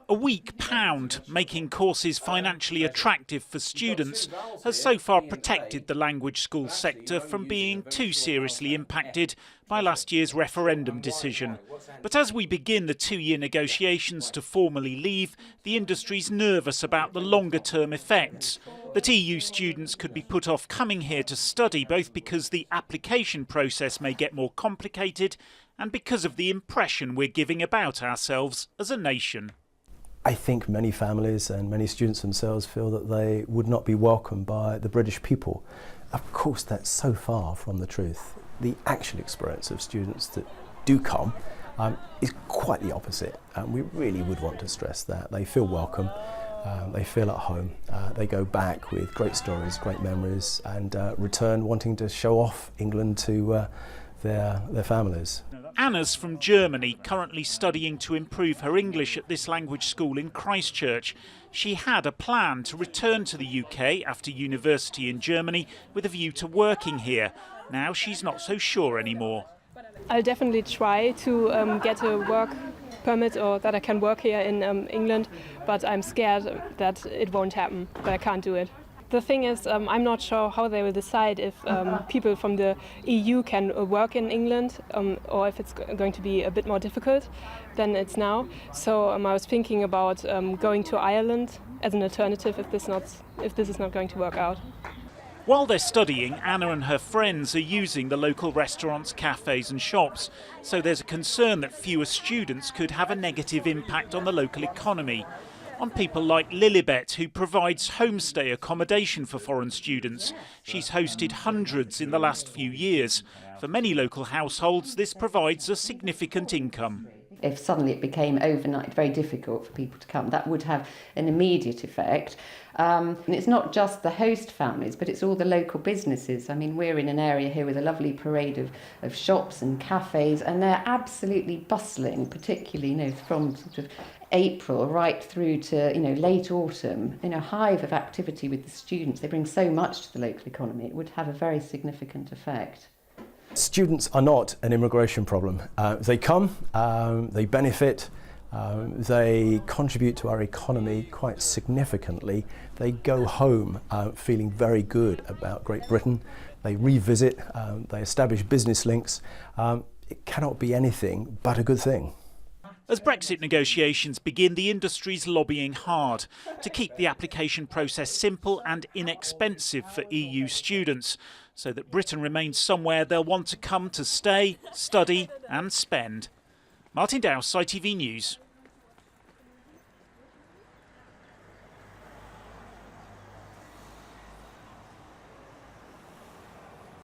A weak pound, making courses financially attractive for students, has so far protected the language school sector from being too seriously impacted by last year's referendum decision. But as we begin the two-year negotiations to formally leave, the industry's nervous about the longer-term effects. That EU students could be put off coming here to study, both because the application process may get more complicated and because of the impression we're giving about ourselves as a nation. I think many families and many students themselves feel that they would not be welcomed by the British people. Of course, that's so far from the truth. The actual experience of students that do come is quite the opposite. We really would want to stress that. They feel welcome, they feel at home, they go back with great stories, great memories, and return wanting to show off England to their families. Anna's from Germany, currently studying to improve her English at this language school in Christchurch. She had a plan to return to the UK after university in Germany with a view to working here. Now she's not so sure anymore. I'll definitely try to get a work permit or that I can work here in England, but I'm scared that it won't happen, that I can't do it. The thing is, I'm not sure how they will decide if people from the EU can work in England or if it's going to be a bit more difficult than it's now. So I was thinking about going to Ireland as an alternative if this is not going to work out. While they're studying, Anna and her friends are using the local restaurants, cafes and shops. So there's a concern that fewer students could have a negative impact on the local economy. On people like Lilibet, who provides homestay accommodation for foreign students. She's hosted hundreds in the last few years. For many local households, this provides a significant income. If suddenly it became overnight very difficult for people to come, that would have an immediate effect. And it's not just the host families, but it's all the local businesses. I mean, we're in an area here with a lovely parade of shops and cafes, and they're absolutely bustling, particularly, from sort of April right through to, late autumn. Hive of activity with the students. They bring so much to the local economy. It would have a very significant effect. Students are not an immigration problem. They come, they benefit, they contribute to our economy quite significantly. They go home feeling very good about Great Britain. They revisit, they establish business links. It cannot be anything but a good thing. As Brexit negotiations begin, the industry's lobbying hard to keep the application process simple and inexpensive for EU students, so that Britain remains somewhere they'll want to come to stay, study and spend. Martin Dowse, ITV News.